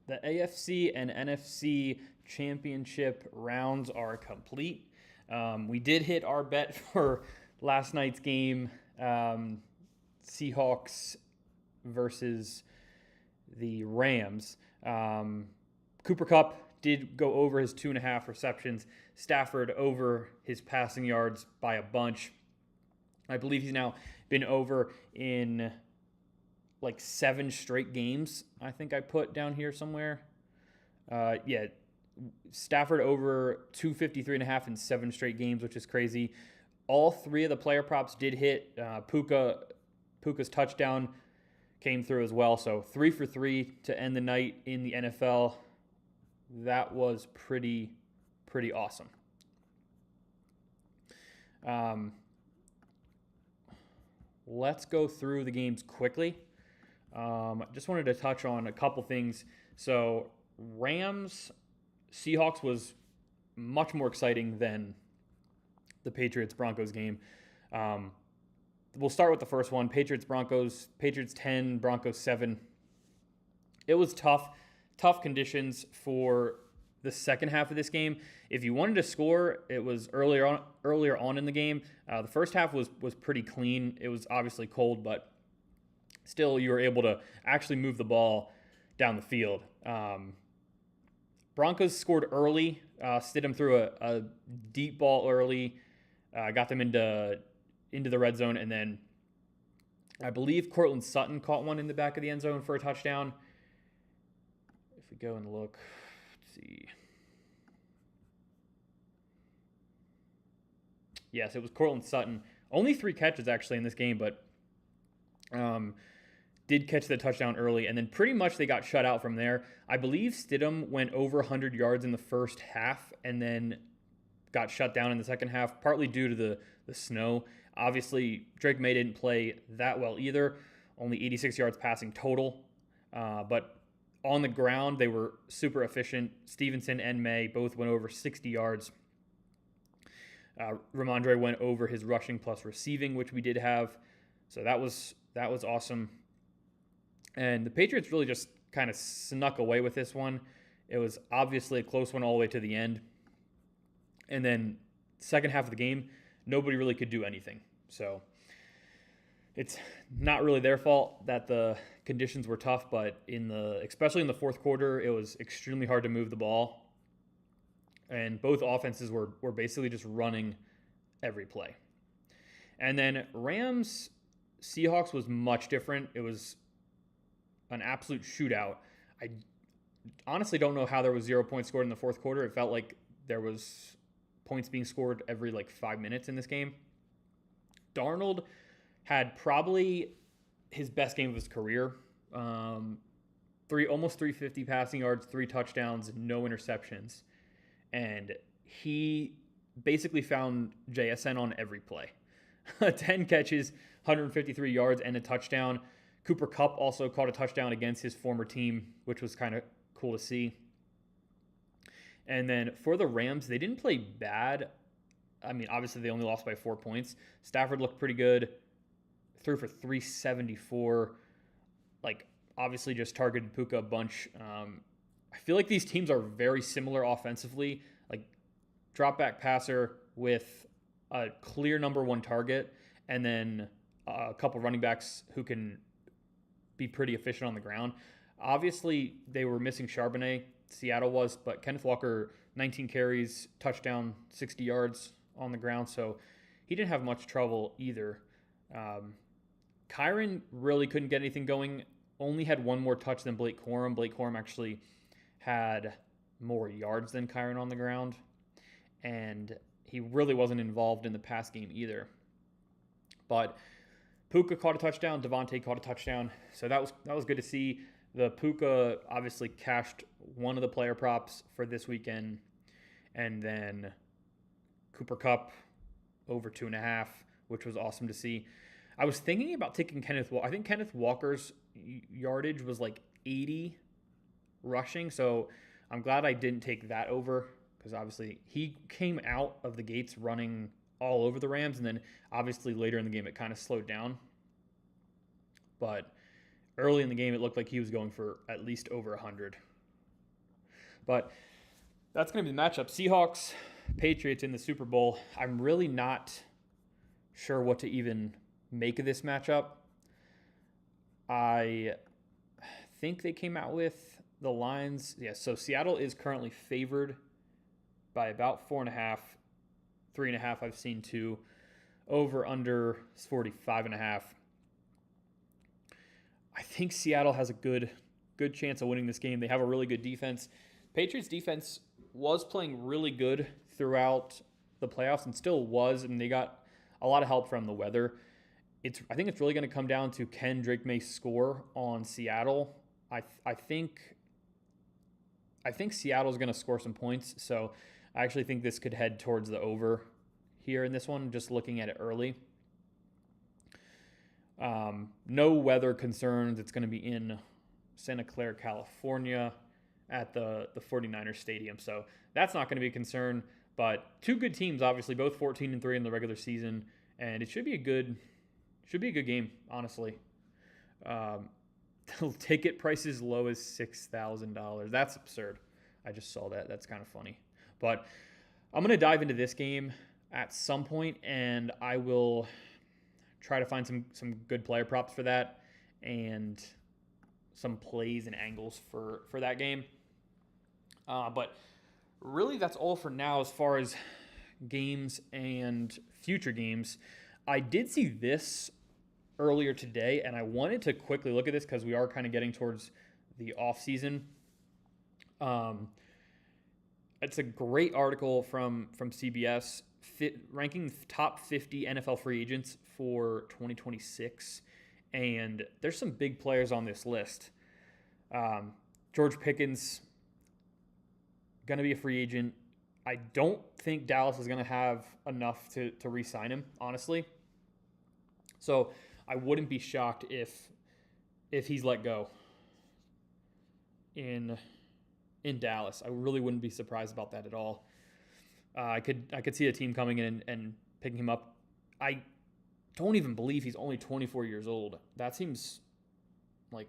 The AFC and NFC championship rounds are complete. We did hit our bet for last night's game, Seahawks versus the Rams. Cooper Kupp did go over his 2.5 receptions. Stafford over his passing yards by a bunch. I believe he's now been over in like 7 straight games. I think I put down here somewhere. Stafford over 253.5 in 7 straight games, which is crazy. All 3 of the player props did hit. Puka's touchdown came through as well. So 3 for 3 to end the night in the NFL. That was pretty awesome. Let's go through the games quickly. Just wanted to touch on a couple things. So Rams Seahawks was much more exciting than the Patriots-Broncos game. We'll start with the first one, Patriots-Broncos. Patriots 10, Broncos 7. It was tough conditions for the second half of this game. If you wanted to score, it was earlier on in the game. The first half was pretty clean. It was obviously cold, but still you were able to actually move the ball down the field. Broncos scored early. Stidham threw a deep ball early, got them into the red zone, and then I believe Cortland Sutton caught one in the back of the end zone for a touchdown. If we go and look, let's see. Yes, it was Cortland Sutton. Only 3 catches actually in this game, but did catch the touchdown early, and then pretty much they got shut out from there. I believe Stidham went over 100 yards in the first half and then got shut down in the second half, partly due to the snow. Obviously, Drake May didn't play that well either, only 86 yards passing total. But on the ground, they were super efficient. Stevenson and May both went over 60 yards. Ramondre went over his rushing plus receiving, which we did have. So that was awesome. And the Patriots really just kind of snuck away with this one. It was obviously a close one all the way to the end. And then second half of the game, nobody really could do anything. So it's not really their fault that the conditions were tough, but especially in the fourth quarter, it was extremely hard to move the ball. And both offenses were basically just running every play. And then Rams Seahawks was much different. It was an absolute shootout. I honestly don't know how there was 0 points scored in the fourth quarter. It felt like there was points being scored every 5 minutes in this game. Darnold had probably his best game of his career. Almost 350 passing yards, 3 touchdowns, no interceptions. And he basically found JSN on every play. 10 catches, 153 yards, and a touchdown. Cooper Kupp also caught a touchdown against his former team, which was kind of cool to see. And then for the Rams, they didn't play bad. I mean, obviously they only lost by 4 points. Stafford looked pretty good. Threw for 374. Obviously just targeted Puka a bunch. I feel like these teams are very similar offensively. Drop back passer with a clear number 1 target, and then a couple running backs who can be pretty efficient on the ground. Obviously, they were missing Charbonnet. Seattle was, but Kenneth Walker, 19 carries, touchdown, 60 yards on the ground, so he didn't have much trouble either. Kyron really couldn't get anything going. Only had 1 more touch than Blake Corum. Blake Corum actually had more yards than Kyron on the ground, and he really wasn't involved in the pass game either. But Puka caught a touchdown. Devontae caught a touchdown. So that was good to see. The Puka obviously cashed one of the player props for this weekend. And then Cooper Kupp over 2.5, which was awesome to see. I was thinking about taking Kenneth Walker. I think Kenneth Walker's yardage was 80 rushing. So I'm glad I didn't take that over, because obviously he came out of the gates running all over the Rams, and then obviously later in the game it kind of slowed down. But early in the game it looked like he was going for at least over 100. But that's going to be the matchup. Seahawks, Patriots in the Super Bowl. I'm really not sure what to even make of this matchup. I think they came out with the lines. Yeah, so Seattle is currently favored by about 4.5, 3.5 I've seen too. Over under 45.5. I think Seattle has a good chance of winning this game. They have a really good defense. Patriots defense was playing really good throughout the playoffs and still was, and they got a lot of help from the weather. I think it's really going to come down to, can Drake May score on Seattle? I think Seattle's going to score some points, so I actually think this could head towards the over here in this one, just looking at it early. No weather concerns. It's going to be in Santa Clara, California at the 49ers stadium. So that's not going to be a concern, but two good teams, obviously, both 14-3 in the regular season, and it should be a good game, honestly. Ticket prices low as $6,000. That's absurd. I just saw that. That's kind of funny. But I'm going to dive into this game at some point, and I will try to find some good player props for that and some plays and angles for that game. But really, that's all for now as far as games and future games. I did see this earlier today, and I wanted to quickly look at this because we are kind of getting towards the off season. It's a great article from CBS ranking top 50 NFL free agents for 2026, and there's some big players on this list. George Pickens going to be a free agent. I don't think Dallas is going to have enough to re-sign him, honestly. So I wouldn't be shocked if he's let go in Dallas. I really wouldn't be surprised about that at all. I could see a team coming in and picking him up. I don't even believe he's only 24 years old. That seems like,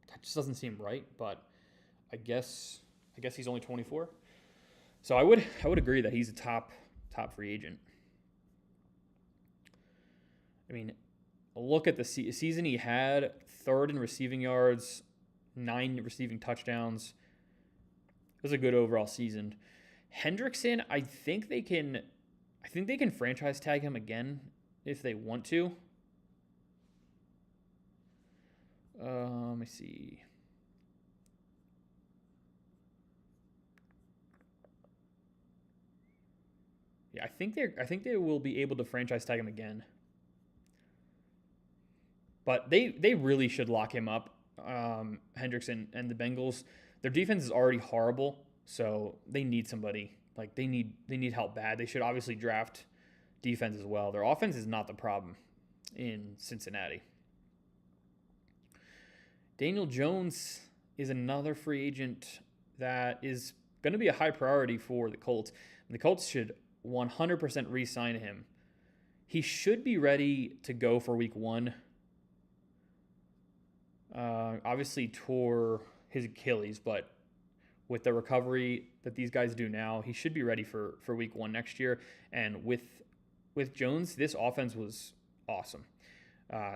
that just doesn't seem right, but I guess he's only 24. So I would agree that he's a top free agent. I mean, look at the season he had: third in receiving yards, 9 receiving touchdowns. It was a good overall season. Hendrickson, I think they can franchise tag him again if they want to. Let me see. Yeah, I think they will be able to franchise tag him again. But they really should lock him up, Hendrickson and the Bengals. Their defense is already horrible, so they need somebody. Like, they need help bad. They should obviously draft defense as well. Their offense is not the problem in Cincinnati. Daniel Jones is another free agent that is going to be a high priority for the Colts. And the Colts should 100% re-sign him. He should be ready to go for week 1. Obviously tore his Achilles, but with the recovery that these guys do now, he should be ready for week 1 next year. And with Jones, this offense was awesome.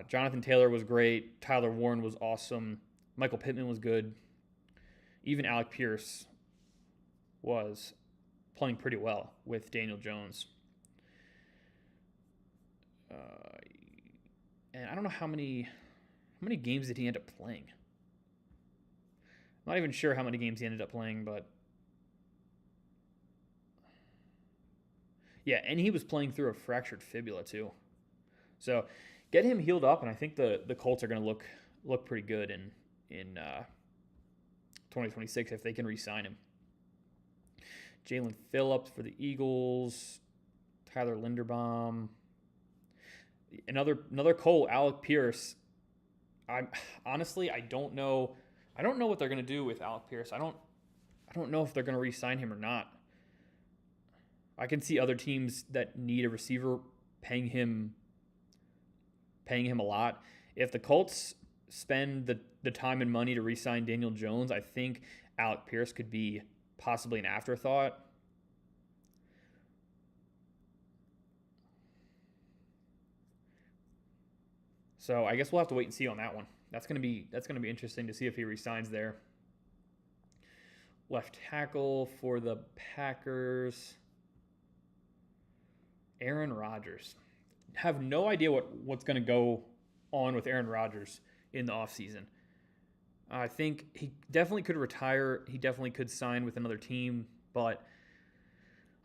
Jonathan Taylor was great. Tyler Warren was awesome. Michael Pittman was good. Even Alec Pierce was playing pretty well with Daniel Jones. And I don't know how many games did he end up playing. I'm not even sure how many games he ended up playing, but yeah, and he was playing through a fractured fibula too. So get him healed up, and I think the Colts are going to look pretty good in 2026 if they can re-sign him. Jalen Phillips for the Eagles, Tyler Linderbaum, another Cole, Alec Pierce. I don't know what they're going to do with Alec Pierce. I don't know if they're going to re-sign him or not. I can see other teams that need a receiver paying him a lot. If the Colts spend the time and money to re-sign Daniel Jones, I think Alec Pierce could be possibly an afterthought. So I guess we'll have to wait and see on that one. That's gonna be interesting to see if he resigns there. Left tackle for the Packers, Aaron Rodgers. Have no idea what's going to go on with Aaron Rodgers in the offseason. I think he definitely could retire. He definitely could sign with another team. But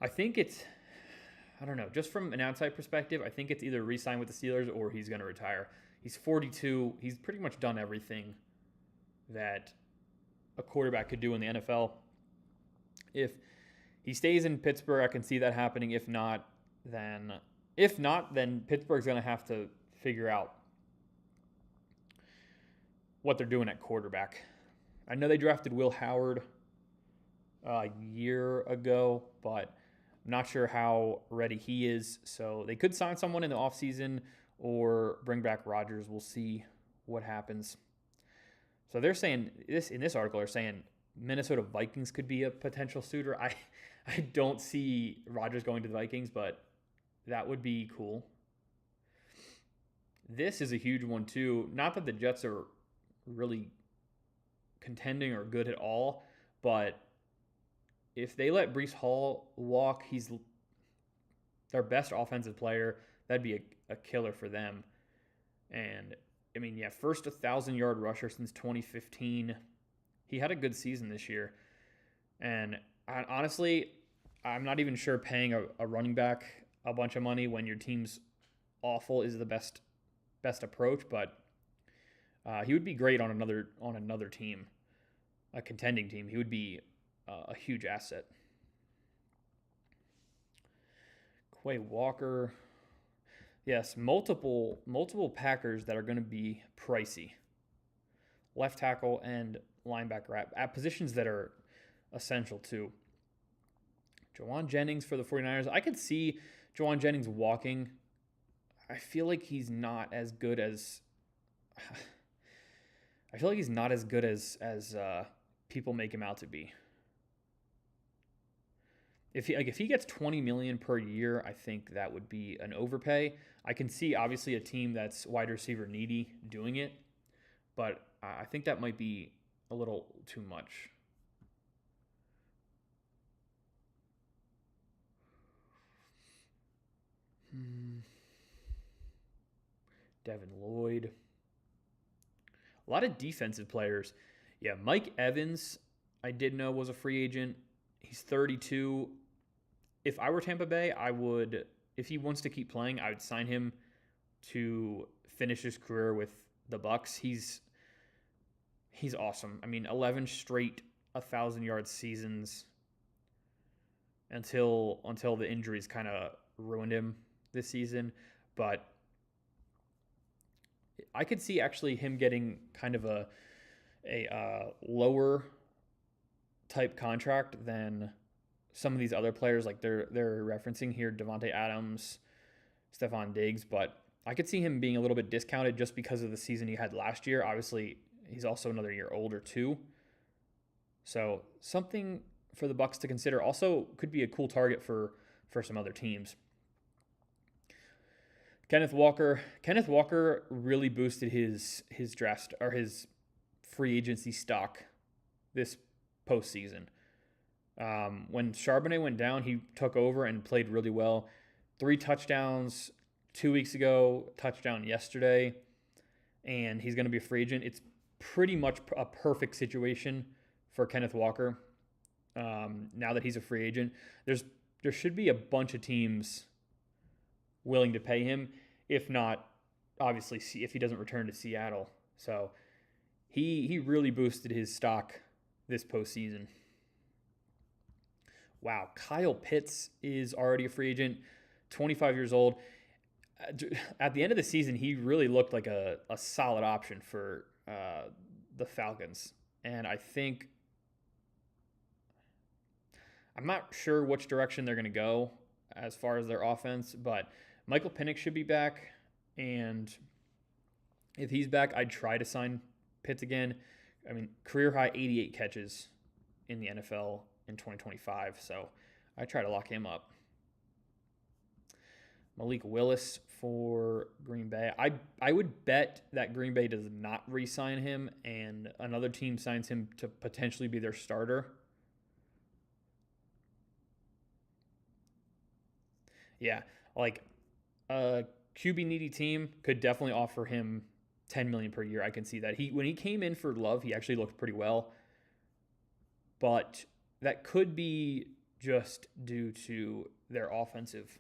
I think I don't know, just from an outside perspective, I think it's either re-sign with the Steelers or he's going to retire. He's 42. He's pretty much done everything that a quarterback could do in the NFL. If he stays in Pittsburgh, I can see that happening. If not, then Pittsburgh's going to have to figure out what they're doing at quarterback. I know they drafted Will Howard a year ago, but I'm not sure how ready he is. So they could sign someone in the offseason or bring back Rodgers. We'll see what happens. So they're saying in this article, they're saying Minnesota Vikings could be a potential suitor. I don't see Rodgers going to the Vikings, but that would be cool. This is a huge one too. Not that the Jets are really contending or good at all, but if they let Breece Hall walk, he's their best offensive player. That'd be a killer for them. And I mean, yeah, first 1,000-yard rusher since 2015. He had a good season this year. And honestly, I'm not even sure paying a running back a bunch of money when your team's awful is the best approach. But he would be great on another team, a contending team. He would be a huge asset. Quay Walker. Yes, multiple Packers that are going to be pricey. Left tackle and linebacker at positions that are essential too. Jawan Jennings for the 49ers. I could see Jawan Jennings walking. I feel like he's not as good as people make him out to be. If he gets $20 million per year, I think that would be an overpay. I can see obviously a team that's wide receiver needy doing it, but I think that might be a little too much. Devin Lloyd. A lot of defensive players. Yeah, Mike Evans, I did know was a free agent. He's 32. If I were Tampa Bay, I would, if he wants to keep playing, I would sign him to finish his career with the Bucs. He's awesome. I mean, 11 straight 1,000-yard seasons until the injuries kind of ruined him this season. But I could see actually him getting kind of a lower type contract than some of these other players, like they're referencing here, Devontae Adams, Stephon Diggs, but I could see him being a little bit discounted just because of the season he had last year. Obviously, he's also another year older too. So something for the Bucs to consider. Also could be a cool target for some other teams. Kenneth Walker really boosted his draft or his free agency stock this postseason. When Charbonnet went down, he took over and played really well. 3 touchdowns 2 weeks ago, touchdown yesterday, and he's going to be a free agent. It's pretty much a perfect situation for Kenneth Walker. Now that he's a free agent, there should be a bunch of teams willing to pay him. If not, obviously, if he doesn't return to Seattle. So he really boosted his stock this postseason. Wow, Kyle Pitts is already a free agent, 25 years old. At the end of the season, he really looked like a solid option for the Falcons. And I think, I'm not sure which direction they're going to go as far as their offense, but Michael Penix should be back. And if he's back, I'd try to sign Pitts again. I mean, career high 88 catches in the NFL in 2025. So I try to lock him up. Malik Willis for Green Bay. I would bet that Green Bay does not re-sign him and another team signs him to potentially be their starter. Yeah, like a QB needy team could definitely offer him 10 million per year. I can see that. When he came in for Love, he actually looked pretty well, but that could be just due to their offensive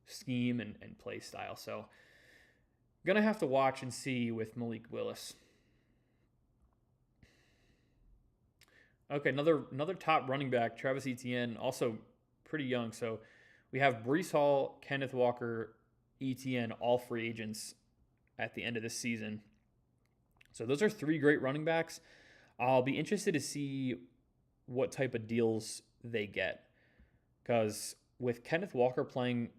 scheme and play style. So gonna have to watch and see with Malik Willis. Okay, another top running back, Travis Etienne, also pretty young. So we have Breece Hall, Kenneth Walker, Etienne, all free agents at the end of this season. So those are three great running backs. I'll be interested to see what type of deals they get. Because with Kenneth Walker playing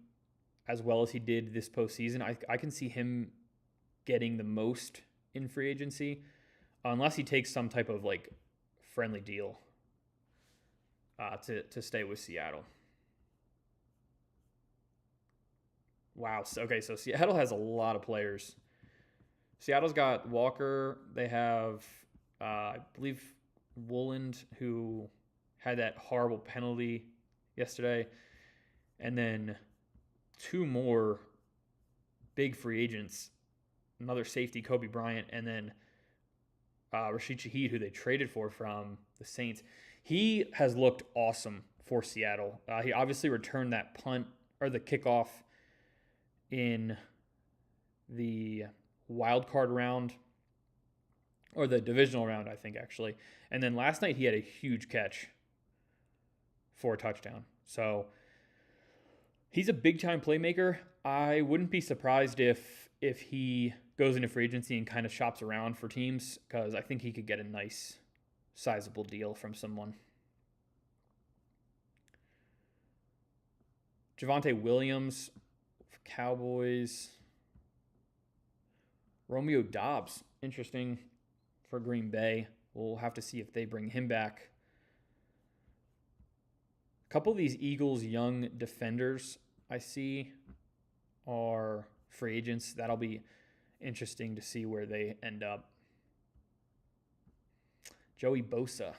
as well as he did this postseason, I can see him getting the most in free agency, unless he takes some type of like friendly deal to stay with Seattle. Wow. Okay, so Seattle has a lot of players. Seattle's got Walker. They have, I believe, Wooland, who had that horrible penalty yesterday. And then two more big free agents. Another safety, Kobe Bryant, and then Rashid Shaheed, who they traded for from the Saints. He has looked awesome for Seattle. He obviously returned that punt or the kickoff in the wild card round, or the divisional round, I think, actually. And then last night he had a huge catch for a touchdown. So he's a big-time playmaker. I wouldn't be surprised if he goes into free agency and kind of shops around for teams, because I think he could get a nice, sizable deal from someone. Javonte Williams for Cowboys. Romeo Doubs, interesting for Green Bay. We'll have to see if they bring him back. A couple of these Eagles young defenders I see are free agents. That'll be interesting to see where they end up. Joey Bosa,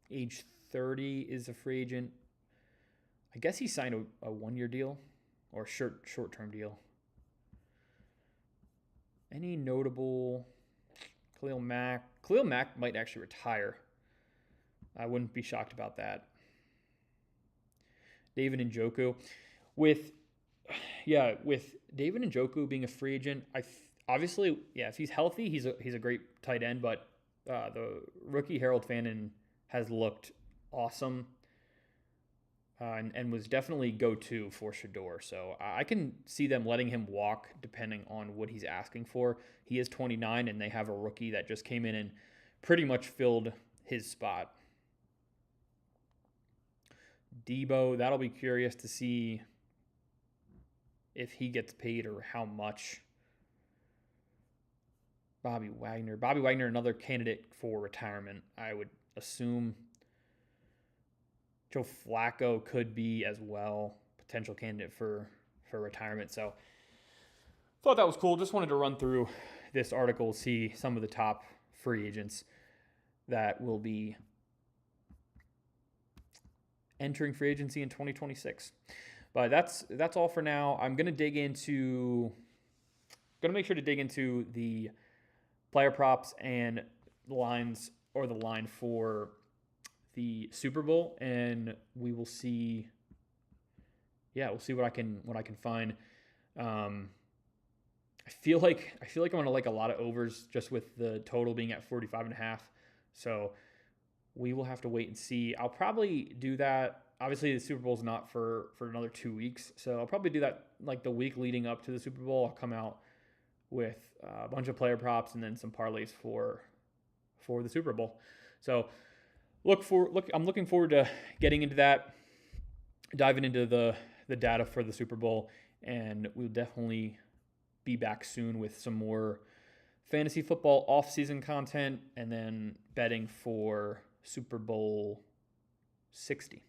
age 30, is a free agent. I guess he signed a one-year deal or short-term deal. Any notable? Khalil Mack. Khalil Mack might actually retire. I wouldn't be shocked about that. David Njoku. With David Njoku being a free agent, obviously, if he's healthy, he's a great tight end, but the rookie Harold Fannin has looked awesome and was definitely go-to for Shador. So I can see them letting him walk depending on what he's asking for. He is 29, and they have a rookie that just came in and pretty much filled his spot. Debo, that'll be curious to see if he gets paid or how much. Bobby Wagner, another candidate for retirement, I would assume. Joe Flacco could be as well, potential candidate for retirement. So thought that was cool. Just wanted to run through this article, see some of the top free agents that will be entering free agency in 2026. But that's all for now. I'm gonna make sure to dig into the player props and lines, or the line for the Super Bowl, and we will see. Yeah, we'll see what I can find. I feel like I'm gonna like a lot of overs just with the total being at 45.5. So we will have to wait and see. I'll probably do that. Obviously, the Super Bowl is not for another 2 weeks, so I'll probably do that like the week leading up to the Super Bowl. I'll come out with a bunch of player props and then some parlays for the Super Bowl. So I'm looking forward to getting into that, diving into the data for the Super Bowl, and we'll definitely be back soon with some more fantasy football off-season content, and then betting for Super Bowl 60.